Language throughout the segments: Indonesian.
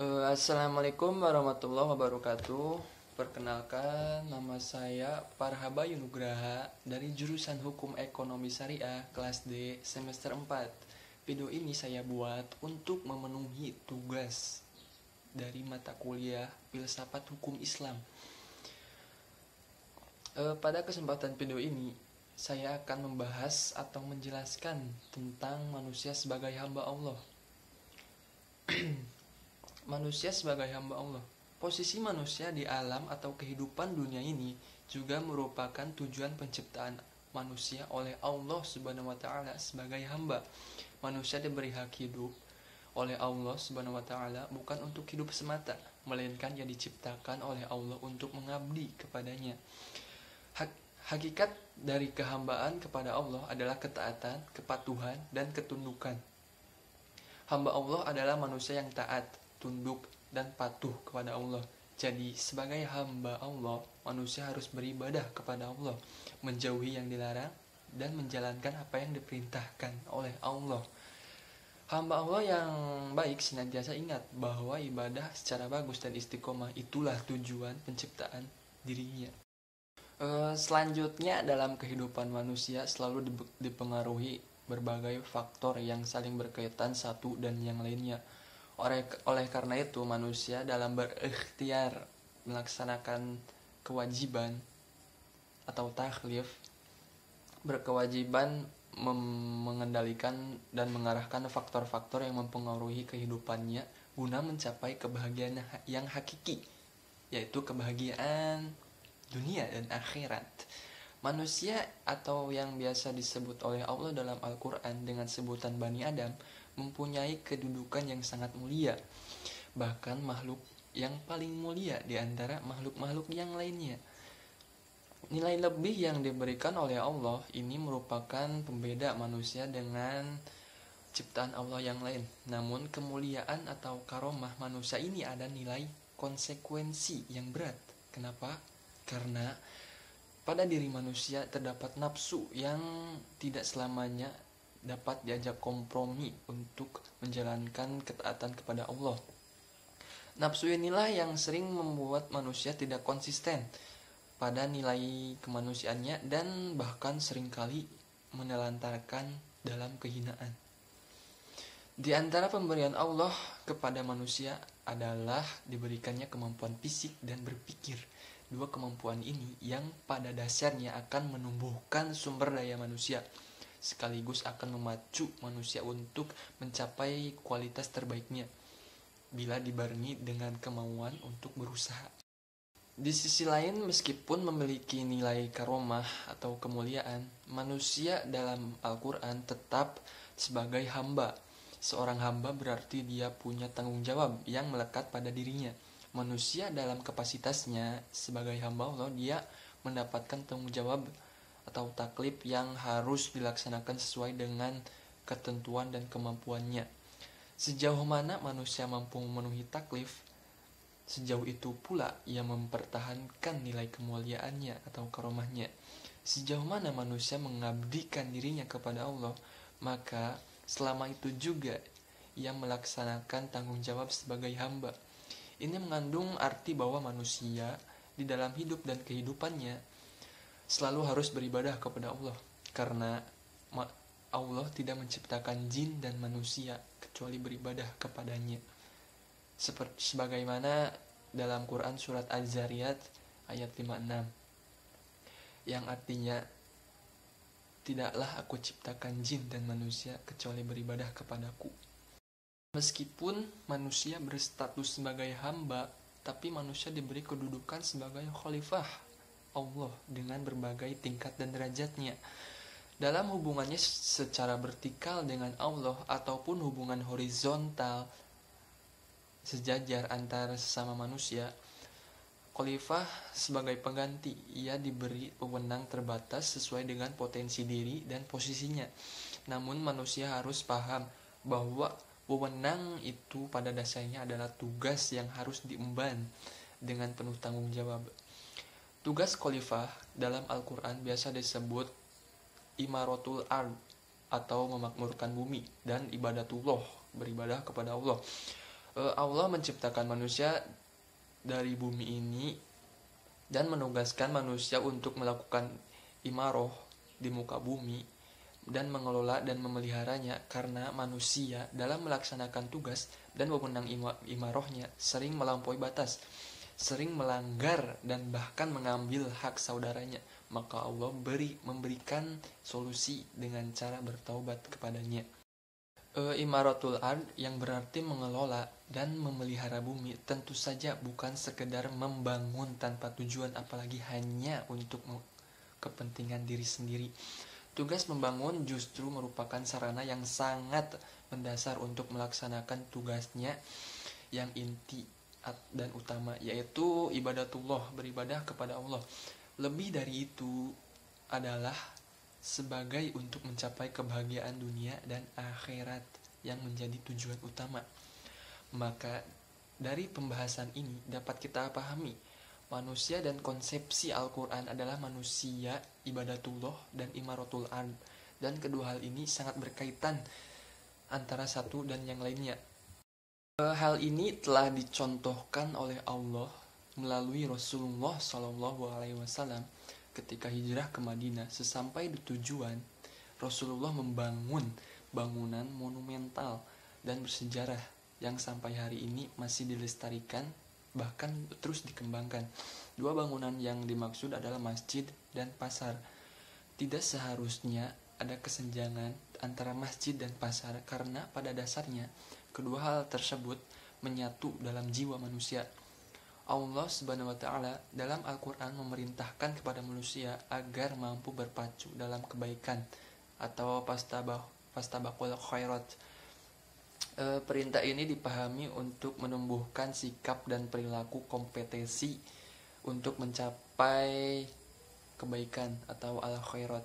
Assalamualaikum warahmatullahi wabarakatuh. Perkenalkan, nama saya Parhaba Yunugraha dari jurusan Hukum Ekonomi Syariah kelas D semester 4. Video ini saya buat untuk memenuhi tugas dari mata kuliah Filsafat Hukum Islam. Pada kesempatan video ini, saya akan membahas atau menjelaskan tentang manusia sebagai hamba Allah. Manusia sebagai hamba Allah. Posisi manusia di alam atau kehidupan dunia ini juga merupakan tujuan penciptaan manusia oleh Allah Subhanahu wa taala sebagai hamba. Manusia diberi hak hidup oleh Allah Subhanahu wa taala bukan untuk hidup semata, melainkan ia diciptakan oleh Allah untuk mengabdi kepadanya. Hakikat dari kehambaan kepada Allah adalah ketaatan, kepatuhan, dan ketundukan. Hamba Allah adalah manusia yang taat, tunduk, dan patuh kepada Allah. Jadi sebagai hamba Allah, manusia harus beribadah kepada Allah, menjauhi yang dilarang, dan menjalankan apa yang diperintahkan oleh Allah. Hamba Allah yang baik senantiasa ingat bahwa ibadah secara bagus dan istiqomah itulah tujuan penciptaan dirinya. Selanjutnya, dalam kehidupan manusia selalu dipengaruhi berbagai faktor yang saling berkaitan satu dan yang lainnya. Oleh karena itu, manusia dalam berikhtiar melaksanakan kewajiban atau taklif berkewajiban mengendalikan dan mengarahkan faktor-faktor yang mempengaruhi kehidupannya guna mencapai kebahagiaan yang hakiki, yaitu kebahagiaan dunia dan akhirat. Manusia atau yang biasa disebut oleh Allah dalam Al-Quran dengan sebutan Bani Adam mempunyai kedudukan yang sangat mulia, bahkan makhluk yang paling mulia di antara makhluk-makhluk yang lainnya. Nilai lebih yang diberikan oleh Allah ini merupakan pembeda manusia dengan ciptaan Allah yang lain. Namun kemuliaan atau karomah manusia ini ada nilai konsekuensi yang berat. Kenapa? Karena pada diri manusia terdapat nafsu yang tidak selamanya dapat diajak kompromi untuk menjalankan ketaatan kepada Allah. Nafsu inilah yang sering membuat manusia tidak konsisten pada nilai kemanusiaannya dan bahkan seringkali menelantarkan dalam kehinaan. Di antara pemberian Allah kepada manusia adalah diberikannya kemampuan fisik dan berpikir. Dua kemampuan ini yang pada dasarnya akan menumbuhkan sumber daya manusia, sekaligus akan memacu manusia untuk mencapai kualitas terbaiknya bila dibarengi dengan kemauan untuk berusaha. Di sisi lain, meskipun memiliki nilai karomah atau kemuliaan, manusia dalam Al-Quran tetap sebagai hamba. Seorang hamba berarti dia punya tanggung jawab yang melekat pada dirinya. Manusia dalam kapasitasnya sebagai hamba Allah, dia mendapatkan tanggung jawab atau taklif yang harus dilaksanakan sesuai dengan ketentuan dan kemampuannya. Sejauh mana manusia mampu memenuhi taklif, sejauh itu pula ia mempertahankan nilai kemuliaannya atau karomahnya. Sejauh mana manusia mengabdikan dirinya kepada Allah, maka selama itu juga ia melaksanakan tanggung jawab sebagai hamba. Ini mengandung arti bahwa manusia di dalam hidup dan kehidupannya selalu harus beribadah kepada Allah, karena Allah tidak menciptakan jin dan manusia kecuali beribadah kepadanya. Sebagaimana dalam Quran surat Az-Zariyat ayat 56, yang artinya, tidaklah aku ciptakan jin dan manusia kecuali beribadah kepadaku. Meskipun manusia berstatus sebagai hamba, tapi manusia diberi kedudukan sebagai khalifah Allah dengan berbagai tingkat dan derajatnya. Dalam hubungannya secara vertikal dengan Allah ataupun hubungan horizontal sejajar antara sesama manusia, khalifah sebagai pengganti, ia diberi wewenang terbatas sesuai dengan potensi diri dan posisinya. Namun manusia harus paham bahwa wewenang itu pada dasarnya adalah tugas yang harus diemban dengan penuh tanggung jawab. Tugas khalifah dalam Al-Quran biasa disebut imaratul ard atau memakmurkan bumi, dan ibadatullah, beribadah kepada Allah. Allah menciptakan manusia dari bumi ini dan menugaskan manusia untuk melakukan imaroh di muka bumi dan mengelola dan memeliharanya, karena manusia dalam melaksanakan tugas dan wewenang imarohnya sering melampaui batas, sering melanggar dan bahkan mengambil hak saudaranya. Maka Allah memberikan solusi dengan cara bertaubat kepadanya. Imaratul ard yang berarti mengelola dan memelihara bumi tentu saja bukan sekedar membangun tanpa tujuan, apalagi hanya untuk kepentingan diri sendiri. Tugas membangun justru merupakan sarana yang sangat mendasar untuk melaksanakan tugasnya yang inti dan utama, yaitu ibadatullah, beribadah kepada Allah. Lebih dari itu adalah sebagai untuk mencapai kebahagiaan dunia dan akhirat yang menjadi tujuan utama. Maka dari pembahasan ini dapat kita pahami manusia dan konsepsi Al-Quran adalah manusia, ibadatullah, dan imaratul ard, dan kedua hal ini sangat berkaitan antara satu dan yang lainnya. Hal ini telah dicontohkan oleh Allah melalui Rasulullah SAW. Ketika hijrah ke Madinah, sesampai di tujuan, Rasulullah membangun bangunan monumental dan bersejarah yang sampai hari ini masih dilestarikan, bahkan terus dikembangkan. Dua bangunan yang dimaksud adalah masjid dan pasar. Tidak seharusnya ada kesenjangan antara masjid dan pasar, karena pada dasarnya kedua hal tersebut menyatu dalam jiwa manusia. Allah Subhanahu wa Ta'ala dalam Al-Quran memerintahkan kepada manusia agar mampu berpacu dalam kebaikan atau fastabaqul khairat. Perintah ini dipahami untuk menumbuhkan sikap dan perilaku kompetensi untuk mencapai kebaikan atau al-khairat,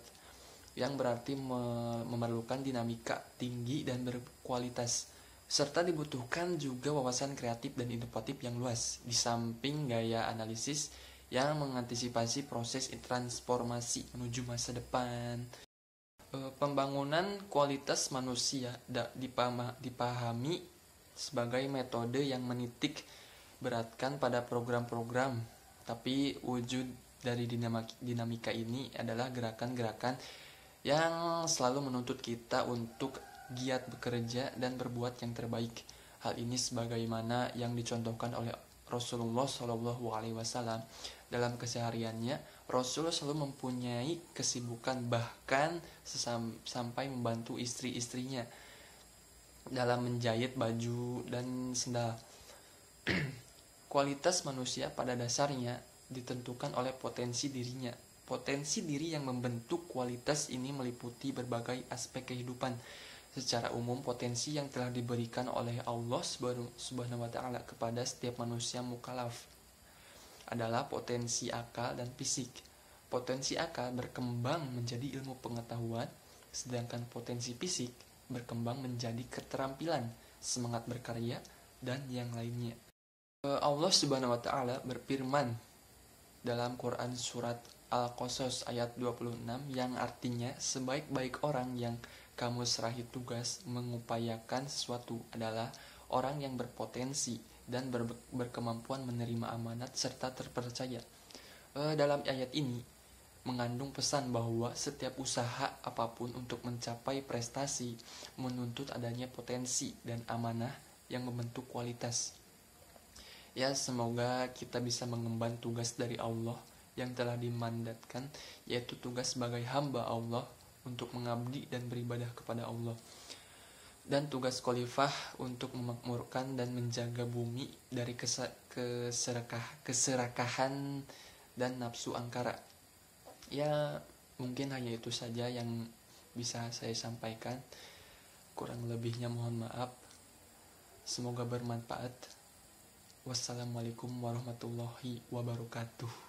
yang berarti memerlukan dinamika tinggi dan berkualitas, serta dibutuhkan juga wawasan kreatif dan inovatif yang luas, di samping gaya analisis yang mengantisipasi proses transformasi menuju masa depan. Pembangunan kualitas manusia dipahami sebagai metode yang menitik beratkan pada program-program, tapi wujud dari dinamika ini adalah gerakan-gerakan yang selalu menuntut kita untuk giat bekerja dan berbuat yang terbaik. Hal ini sebagaimana yang dicontohkan oleh Rasulullah SAW dalam kesehariannya. Rasul selalu mempunyai kesibukan, bahkan sampai membantu istri-istrinya dalam menjahit baju dan sendal. Kualitas manusia pada dasarnya ditentukan oleh potensi dirinya. Potensi diri yang membentuk kualitas ini meliputi berbagai aspek kehidupan. Secara umum, potensi yang telah diberikan oleh Allah Subhanahu wa Ta'ala kepada setiap manusia mukallaf adalah potensi akal dan fisik. Potensi akal berkembang menjadi ilmu pengetahuan, sedangkan potensi fisik berkembang menjadi keterampilan, semangat berkarya, dan yang lainnya. Allah Subhanahu wa Ta'ala berfirman dalam Quran surat Al-Qasas ayat 26 yang artinya, sebaik-baik orang yang kamu serahi tugas mengupayakan sesuatu adalah orang yang berpotensi dan berkemampuan menerima amanat serta terpercaya. Dalam ayat ini mengandung pesan bahwa setiap usaha apapun untuk mencapai prestasi menuntut adanya potensi dan amanah yang membentuk kualitas. Ya, semoga kita bisa mengemban tugas dari Allah yang telah dimandatkan, yaitu tugas sebagai hamba Allah untuk mengabdi dan beribadah kepada Allah, dan tugas khalifah untuk memakmurkan dan menjaga bumi dari keserakahan dan nafsu angkara. Ya, mungkin hanya itu saja yang bisa saya sampaikan. Kurang lebihnya mohon maaf. Semoga bermanfaat. Wassalamualaikum warahmatullahi wabarakatuh.